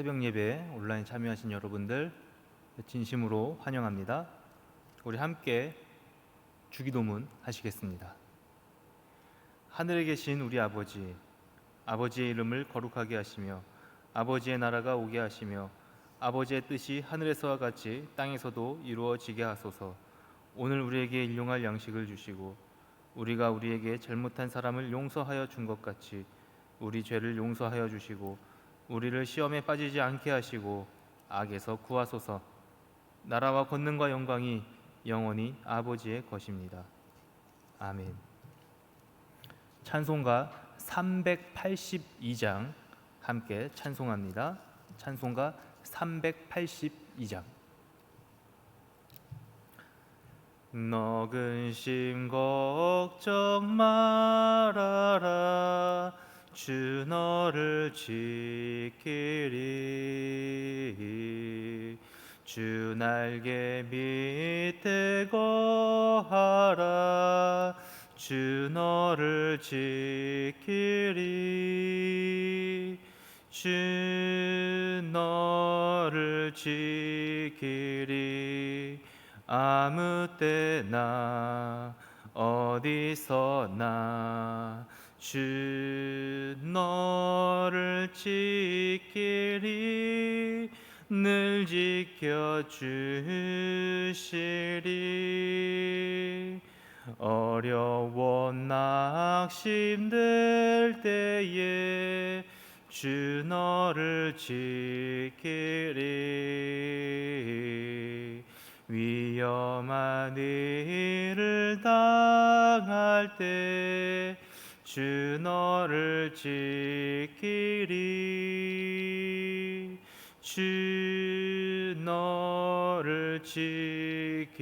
새벽 예배에 온라인 참여하신 여러분들 진심으로 환영합니다. 우리 함께 주기도문 하시겠습니다. 하늘에 계신 우리 아버지, 아버지의 이름을 거룩하게 하시며 아버지의 나라가 오게 하시며 아버지의 뜻이 하늘에서와 같이 땅에서도 이루어지게 하소서. 오늘 우리에게 일용할 양식을 주시고 우리가 우리에게 잘못한 사람을 용서하여 준 것 같이 우리 죄를 용서하여 주시고 우리를 시험에 빠지지 않게 하시고 악에서 구하소서. 나라와 권능과 영광이 영원히 아버지의 것입니다. 아멘. 찬송가 382장 함께 찬송합니다. 찬송가 382장. 너 근심 걱정 말아라. 주 너를 지키리. 주 날개 밑에 거하라. 주 너를 지키리. 주 너를 지키리. 아무 때나 어디서나 주 너를 지키리. 늘 지켜주시리. 어려워 낙심될 때에 주 너를 지키리. 위험한 일을 당할 때 주 너를 지키리. 주 너를 지키리.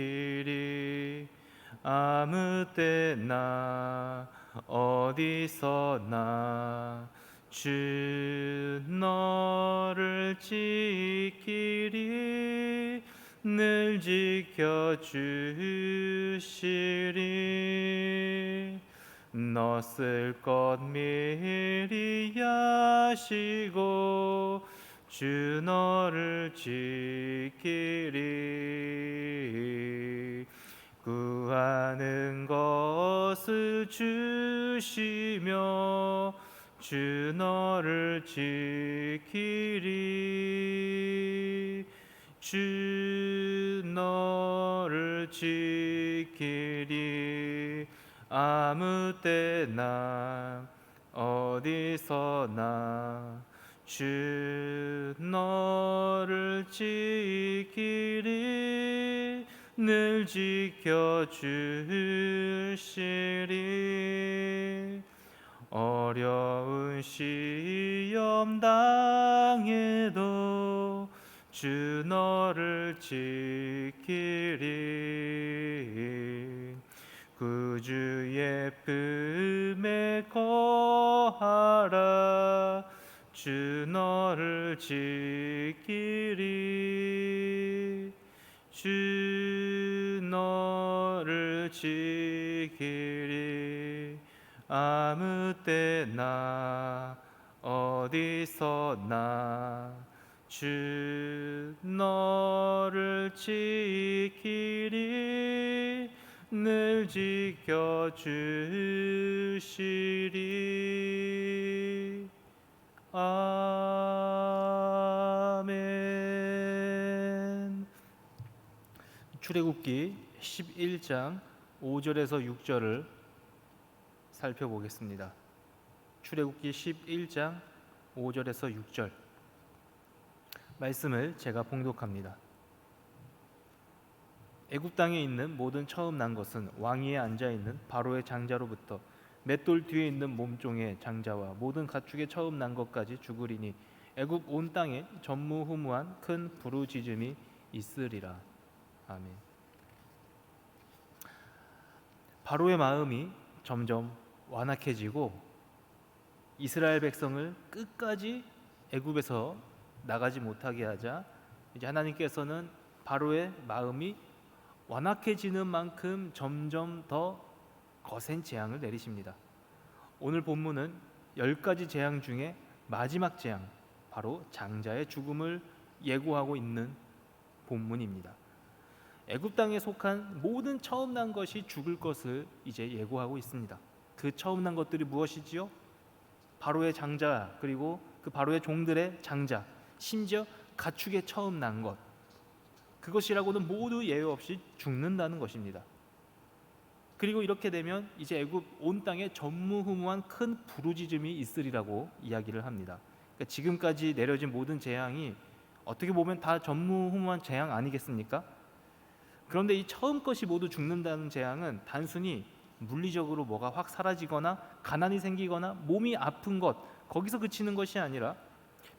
아무 때나 어디서나 주 너를 지키리. 늘 지켜주시리. 너 쓸 것 미리 아시고 주 너를 지키리. 구하는 것을 주시며 주 너를 지키리. 주 너를 지키리. 아무 때나 어디서나 주 너를 지키리. 늘 지켜주시리. 어려운 시험 당해도 주 너를 지키리. 구주의 품에 거하라. 주 너를 지키리. 주 너를 지키리. 아무 때나 어디서나 주 너를 지키리. 늘 지켜주시리. 아멘. 출애굽기 11장 5절에서 6절을 살펴보겠습니다. 출애굽기 11장 5절에서 6절 말씀을 제가 봉독합니다. 애굽 땅에 있는 모든 처음 난 것은 왕위에 앉아 있는 바로의 장자로부터 맷돌 뒤에 있는 몸종의 장자와 모든 가축의 처음 난 것까지 죽으리니 애굽 온 땅에 전무후무한 큰 부르짖음이 있으리라. 아멘. 바로의 마음이 점점 완악해지고 이스라엘 백성을 끝까지 애굽에서 나가지 못하게 하자 이제 하나님께서는 바로의 마음이 완악해지는 만큼 점점 더 거센 재앙을 내리십니다. 오늘 본문은 10가지 재앙 중에 마지막 재앙, 바로 장자의 죽음을 예고하고 있는 본문입니다. 애굽 땅에 속한 모든 처음 난 것이 죽을 것을 이제 예고하고 있습니다. 그 처음 난 것들이 무엇이지요? 바로의 장자, 그리고 그 바로의 종들의 장자, 심지어 가축의 처음 난 것, 그것이라고는 모두 예외 없이 죽는다는 것입니다. 그리고 이렇게 되면 이제 애굽 온 땅에 전무후무한 큰 부르짖음이 있으리라고 이야기를 합니다. 그러니까 지금까지 내려진 모든 재앙이 어떻게 보면 다 전무후무한 재앙 아니겠습니까? 그런데 이 처음 것이 모두 죽는다는 재앙은 단순히 물리적으로 뭐가 확 사라지거나 가난이 생기거나 몸이 아픈 것, 거기서 그치는 것이 아니라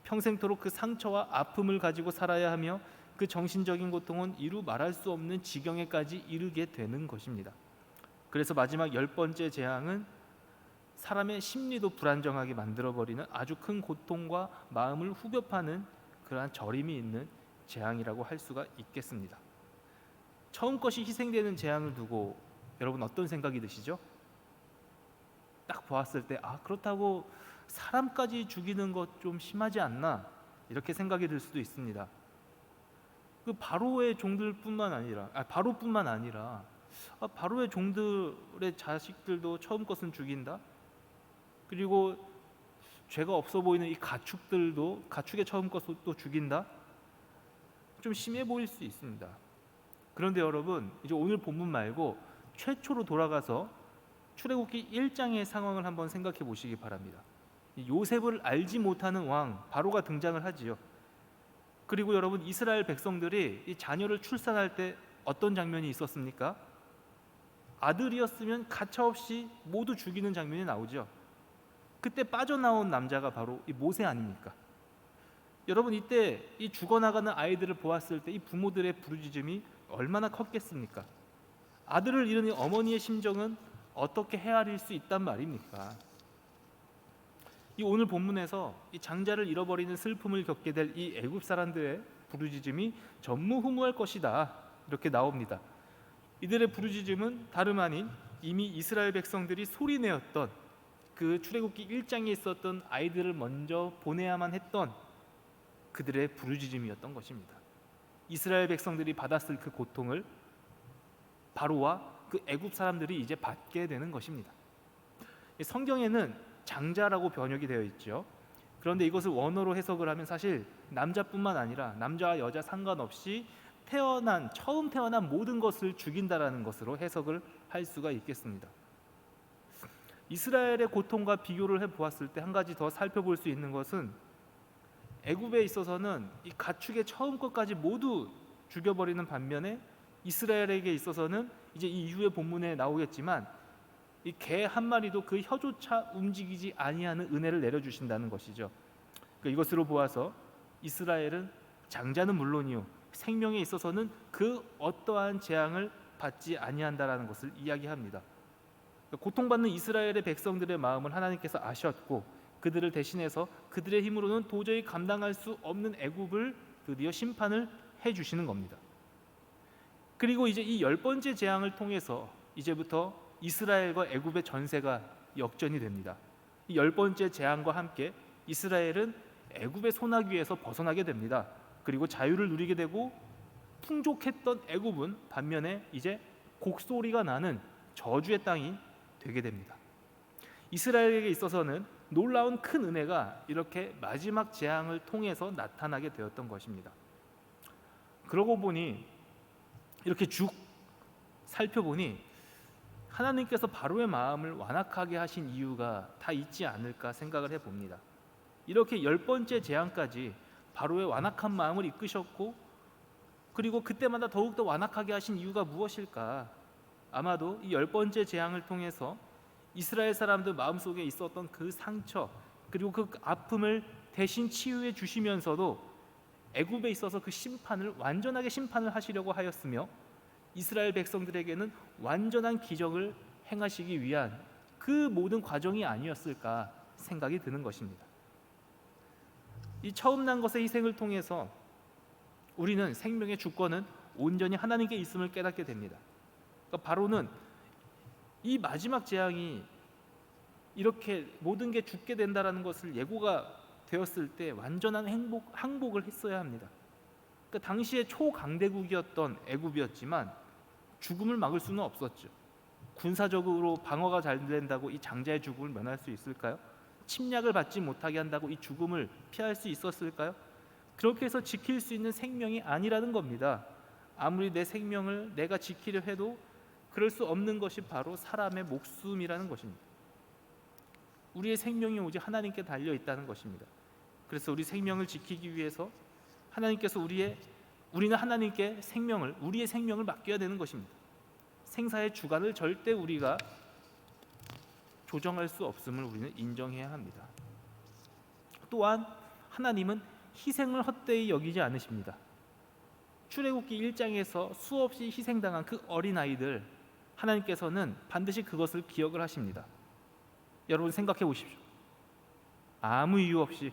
평생토록 그 상처와 아픔을 가지고 살아야 하며 그 정신적인 고통은 이루 말할 수 없는 지경에까지 이르게 되는 것입니다. 그래서 마지막 10번째 재앙은 사람의 심리도 불안정하게 만들어버리는 아주 큰 고통과 마음을 후벼 파는 그러한 저림이 있는 재앙이라고 할 수가 있겠습니다. 처음 것이 희생되는 재앙을 두고 여러분 어떤 생각이 드시죠? 딱 보았을 때 그렇다고 사람까지 죽이는 것 좀 심하지 않나? 이렇게 생각이 들 수도 있습니다. 그 바로의 종들뿐만 아니라 바로뿐만 아니라 바로의 종들의 자식들도 처음 것은 죽인다. 그리고 죄가 없어 보이는 이 가축들도 가축의 처음 것도 죽인다. 좀 심해 보일 수 있습니다. 그런데 여러분, 이제 오늘 본문 말고 최초로 돌아가서 출애굽기 1장의 상황을 한번 생각해 보시기 바랍니다. 요셉을 알지 못하는 왕 바로가 등장을 하지요. 그리고 여러분, 이스라엘 백성들이 이 자녀를 출산할 때 어떤 장면이 있었습니까? 아들이었으면 가차없이 모두 죽이는 장면이 나오죠. 그때 빠져나온 남자가 바로 이 모세 아닙니까? 여러분, 이때 이 죽어나가는 아이들을 보았을 때 이 부모들의 부르짖음이 얼마나 컸겠습니까? 아들을 잃은 어머니의 심정은 어떻게 헤아릴 수 있단 말입니까? 이 오늘 본문에서 이 장자를 잃어버리는 슬픔을 겪게 될 이 애굽 사람들의 부르짖음이 전무후무할 것이다, 이렇게 나옵니다. 이들의 부르짖음은 다름 아닌 이미 이스라엘 백성들이 소리내었던 그 출애굽기 1장에 있었던 아이들을 먼저 보내야만 했던 그들의 부르짖음이었던 것입니다. 이스라엘 백성들이 받았을 그 고통을 바로와 그 애굽 사람들이 이제 받게 되는 것입니다. 성경에는 장자라고 번역이 되어 있죠. 그런데 이것을 원어로 해석을 하면 사실 남자뿐만 아니라 남자와 여자 상관없이 처음 태어난 모든 것을 죽인다라는 것으로 해석을 할 수가 있겠습니다. 이스라엘의 고통과 비교를 해보았을 때 한 가지 더 살펴볼 수 있는 것은 애굽에 있어서는 이 가축의 처음 것까지 모두 죽여버리는 반면에 이스라엘에게 있어서는 이제 이 이후의 본문에 나오겠지만 이 개 한 마리도 그 혀조차 움직이지 아니하는 은혜를 내려주신다는 것이죠. 그러니까 이것으로 보아서 이스라엘은 장자는 물론이요 생명에 있어서는 그 어떠한 재앙을 받지 아니한다라는 것을 이야기합니다. 고통받는 이스라엘의 백성들의 마음을 하나님께서 아셨고 그들을 대신해서 그들의 힘으로는 도저히 감당할 수 없는 애굽을 드디어 심판을 해주시는 겁니다. 그리고 이제 이 10번째 재앙을 통해서 이제부터 이스라엘과 애굽의 전세가 역전이 됩니다. 이 10번째 재앙과 함께 이스라엘은 애굽의 소나기에서 벗어나게 됩니다. 그리고 자유를 누리게 되고 풍족했던 애굽은 반면에 이제 곡소리가 나는 저주의 땅이 되게 됩니다. 이스라엘에게 있어서는 놀라운 큰 은혜가 이렇게 마지막 재앙을 통해서 나타나게 되었던 것입니다. 그러고 보니 이렇게 쭉 살펴보니 하나님께서 바로의 마음을 완악하게 하신 이유가 다 있지 않을까 생각을 해봅니다. 이렇게 10번째 재앙까지 바로의 완악한 마음을 이끄셨고 그리고 그때마다 더욱더 완악하게 하신 이유가 무엇일까? 아마도 이 10번째 재앙을 통해서 이스라엘 사람들 마음속에 있었던 그 상처 그리고 그 아픔을 대신 치유해 주시면서도 애굽에 있어서 그 심판을 완전하게 심판을 하시려고 하였으며 이스라엘 백성들에게는 완전한 기적을 행하시기 위한 그 모든 과정이 아니었을까 생각이 드는 것입니다. 이 처음 난 것의 희생을 통해서 우리는 생명의 주권은 온전히 하나님께 있음을 깨닫게 됩니다. 그러니까 바로는 이 마지막 재앙이 이렇게 모든 게 죽게 된다라는 것을 예고가 되었을 때 완전한 항복을 했어야 합니다. 그러니까 당시에 초강대국이었던 애굽이었지만 죽음을 막을 수는 없었죠. 군사적으로 방어가 잘 된다고 이 장자의 죽음을 면할 수 있을까요? 침략을 받지 못하게 한다고 이 죽음을 피할 수 있었을까요? 그렇게 해서 지킬 수 있는 생명이 아니라는 겁니다. 아무리 내 생명을 내가 지키려 해도 그럴 수 없는 것이 바로 사람의 목숨이라는 것입니다. 우리의 생명이 오직 하나님께 달려 있다는 것입니다. 그래서 우리 생명을 지키기 위해서 하나님께서 우리는 하나님께 우리의 생명을 맡겨야 되는 것입니다. 생사의 주관을 절대 우리가 조정할 수 없음을 우리는 인정해야 합니다. 또한 하나님은 희생을 헛되이 여기지 않으십니다. 출애굽기 1장에서 수없이 희생당한 그 어린아이들, 하나님께서는 반드시 그것을 기억을 하십니다. 여러분 생각해 보십시오. 아무 이유 없이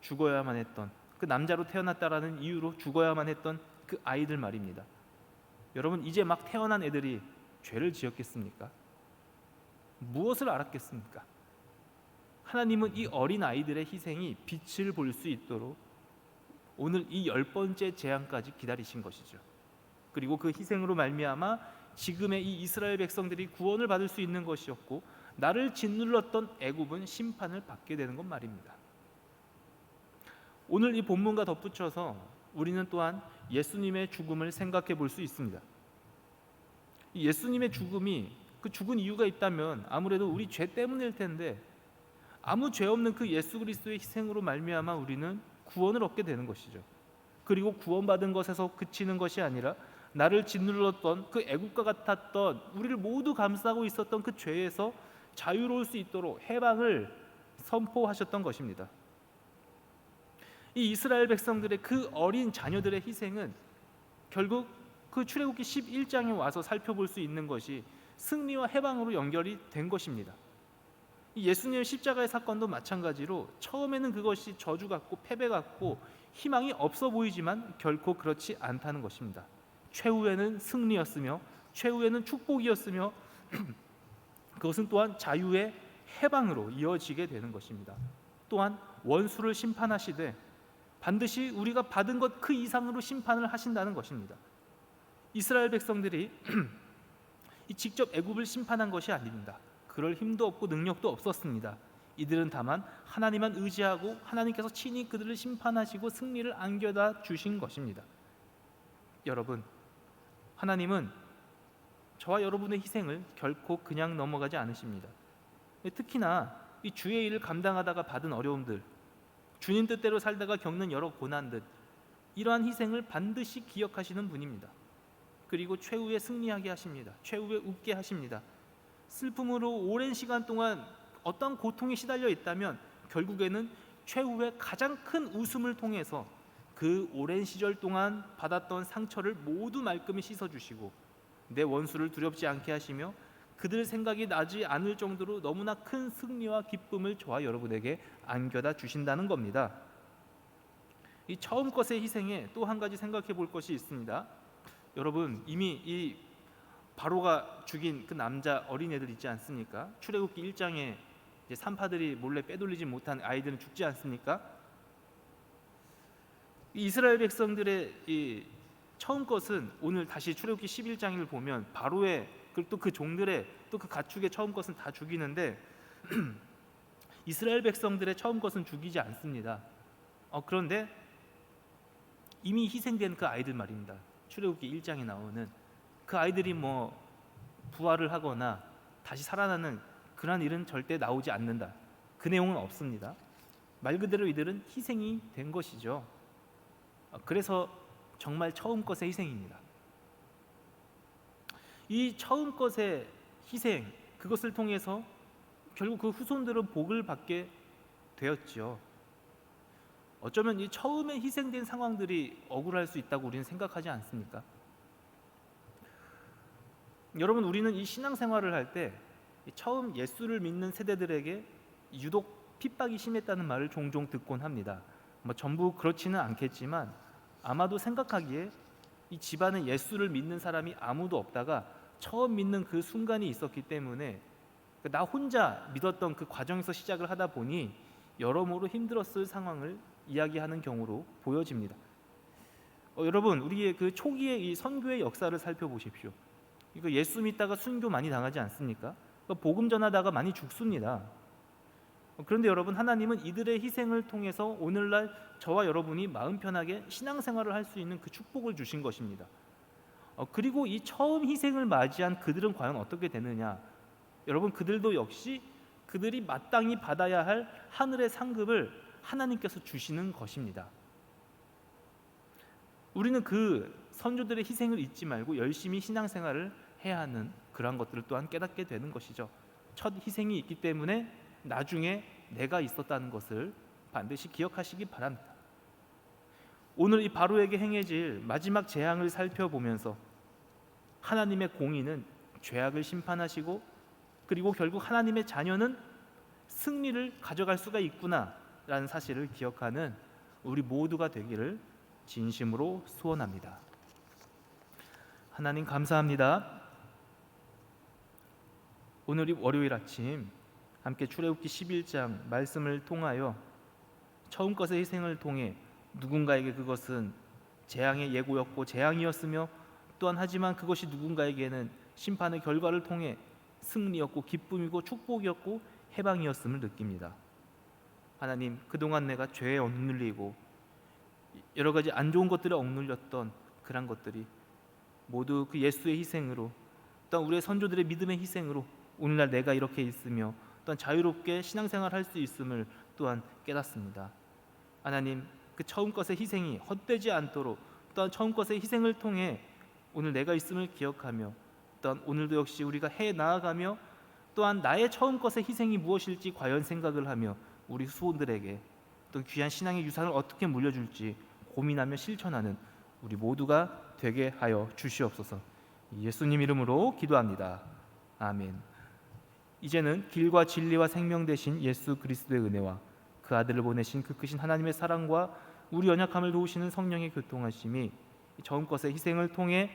죽어야만 했던, 그 남자로 태어났다라는 이유로 죽어야만 했던 그 아이들 말입니다. 여러분, 이제 막 태어난 애들이 죄를 지었겠습니까? 무엇을 알았겠습니까? 하나님은 이 어린 아이들의 희생이 빛을 볼 수 있도록 오늘 이 10번째 재앙까지 기다리신 것이죠. 그리고 그 희생으로 말미암아 지금의 이 이스라엘 백성들이 구원을 받을 수 있는 것이었고, 나를 짓눌렀던 애굽은 심판을 받게 되는 것 말입니다. 오늘 이 본문과 덧붙여서 우리는 또한 예수님의 죽음을 생각해 볼 수 있습니다. 예수님의 죽음이, 그 죽은 이유가 있다면 아무래도 우리 죄 때문일 텐데, 아무 죄 없는 그 예수 그리스도의 희생으로 말미암아 우리는 구원을 얻게 되는 것이죠. 그리고 구원받은 것에서 그치는 것이 아니라 나를 짓눌렀던 그 애국과 같았던, 우리를 모두 감싸고 있었던 그 죄에서 자유로울 수 있도록 해방을 선포하셨던 것입니다. 이 이스라엘 백성들의 그 어린 자녀들의 희생은 결국 그 출애굽기 11장에 와서 살펴볼 수 있는 것이 승리와 해방으로 연결이 된 것입니다. 예수님의 십자가의 사건도 마찬가지로 처음에는 그것이 저주 같고 패배 같고 희망이 없어 보이지만 결코 그렇지 않다는 것입니다. 최후에는 승리였으며 최후에는 축복이었으며 그것은 또한 자유의 해방으로 이어지게 되는 것입니다. 또한 원수를 심판하시되 반드시 우리가 받은 것 그 이상으로 심판을 하신다는 것입니다. 이스라엘 백성들이 직접 애굽을 심판한 것이 아닙니다. 그럴 힘도 없고 능력도 없었습니다. 이들은 다만 하나님만 의지하고 하나님께서 친히 그들을 심판하시고 승리를 안겨다 주신 것입니다. 여러분, 하나님은 저와 여러분의 희생을 결코 그냥 넘어가지 않으십니다. 특히나 이 주의 일을 감당하다가 받은 어려움들, 주님 뜻대로 살다가 겪는 여러 고난들, 이러한 희생을 반드시 기억하시는 분입니다. 그리고 최후에 승리하게 하십니다. 최후에 웃게 하십니다. 슬픔으로 오랜 시간 동안 어떤 고통에 시달려 있다면 결국에는 최후에 가장 큰 웃음을 통해서 그 오랜 시절 동안 받았던 상처를 모두 말끔히 씻어주시고 내 원수를 두렵지 않게 하시며 그들 생각이 나지 않을 정도로 너무나 큰 승리와 기쁨을 저와 여러분에게 안겨다 주신다는 겁니다. 이 처음 것의 희생에 또 한 가지 생각해 볼 것이 있습니다. 여러분, 이미 이 바로가 죽인 그 남자 어린애들 있지 않습니까? 출애굽기 1장에 이제 산파들이 몰래 빼돌리지 못한 아이들은 죽지 않습니까? 이 이스라엘 백성들의 이 처음 것은 오늘 다시 출애굽기 11장을 보면 바로의 또 그 종들의 또 그 가축의 처음 것은 다 죽이는데 이스라엘 백성들의 처음 것은 죽이지 않습니다. 그런데 이미 희생된 그 아이들 말입니다. 출애굽기 1장에 나오는 그 아이들이 뭐 부활을 하거나 다시 살아나는 그런 일은 절대 나오지 않는다. 그 내용은 없습니다. 말 그대로 이들은 희생이 된 것이죠. 그래서 정말 처음 것의 희생입니다. 이 처음 것의 희생, 그것을 통해서 결국 그 후손들은 복을 받게 되었죠. 어쩌면 이 처음에 희생된 상황들이 억울할 수 있다고 우리는 생각하지 않습니까? 여러분, 우리는 이 신앙생활을 할 때 처음 예수를 믿는 세대들에게 유독 핍박이 심했다는 말을 종종 듣곤 합니다. 전부 그렇지는 않겠지만 아마도 생각하기에 이 집안에 예수를 믿는 사람이 아무도 없다가 처음 믿는 그 순간이 있었기 때문에 나 혼자 믿었던 그 과정에서 시작을 하다 보니 여러모로 힘들었을 상황을 이야기하는 경우로 보여집니다. 여러분, 우리의 그 초기의 이 선교의 역사를 살펴보십시오. 이거 예수 믿다가 순교 많이 당하지 않습니까? 복음 전하다가 많이 죽습니다. 그런데 여러분, 하나님은 이들의 희생을 통해서 오늘날 저와 여러분이 마음 편하게 신앙생활을 할 수 있는 그 축복을 주신 것입니다. 그리고 이 처음 희생을 맞이한 그들은 과연 어떻게 되느냐? 여러분, 그들도 역시 그들이 마땅히 받아야 할 하늘의 상급을 하나님께서 주시는 것입니다. 우리는 그 선조들의 희생을 잊지 말고 열심히 신앙생활을 해야 하는 그러한 것들을 또한 깨닫게 되는 것이죠. 첫 희생이 있기 때문에 나중에 내가 있었다는 것을 반드시 기억하시기 바랍니다. 오늘 이 바로에게 행해질 마지막 재앙을 살펴보면서 하나님의 공의는 죄악을 심판하시고, 그리고 결국 하나님의 자녀는 승리를 가져갈 수가 있구나라는 사실을 기억하는 우리 모두가 되기를 진심으로 소원합니다. 하나님 감사합니다. 오늘이 월요일 아침 함께 출애굽기 11장 말씀을 통하여 처음 것의 희생을 통해 누군가에게 그것은 재앙의 예고였고 재앙이었으며, 또한 하지만 그것이 누군가에게는 심판의 결과를 통해 승리였고 기쁨이고 축복이었고 해방이었음을 느낍니다. 하나님, 그동안 내가 죄에 억눌리고 여러 가지 안 좋은 것들에 억눌렸던 그런 것들이 모두 그 예수의 희생으로, 또한 우리의 선조들의 믿음의 희생으로 오늘날 내가 이렇게 있으며 또한 자유롭게 신앙생활 할 수 있음을 또한 깨닫습니다. 하나님, 그 처음 것의 희생이 헛되지 않도록, 또한 처음 것의 희생을 통해 오늘 내가 있음을 기억하며, 또한 오늘도 역시 우리가 해 나아가며, 또한 나의 처음 것의 희생이 무엇일지 과연 생각을 하며 우리 후손들에게 또 귀한 신앙의 유산을 어떻게 물려줄지 고민하며 실천하는 우리 모두가 되게 하여 주시옵소서. 예수님 이름으로 기도합니다. 아멘. 이제는 길과 진리와 생명 되신 예수 그리스도의 은혜와 그 아들을 보내신 그 크신 하나님의 사랑과 우리 연약함을 도우시는 성령의 교통하심이 처음 것의 희생을 통해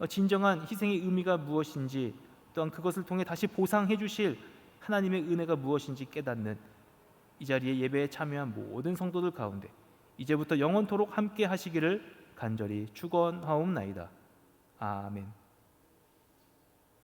진정한 희생의 의미가 무엇인지, 또한 그것을 통해 다시 보상해 주실 하나님의 은혜가 무엇인지 깨닫는 이 자리에 예배에 참여한 모든 성도들 가운데 이제부터 영원토록 함께 하시기를 간절히 축원하옵나이다. 아멘.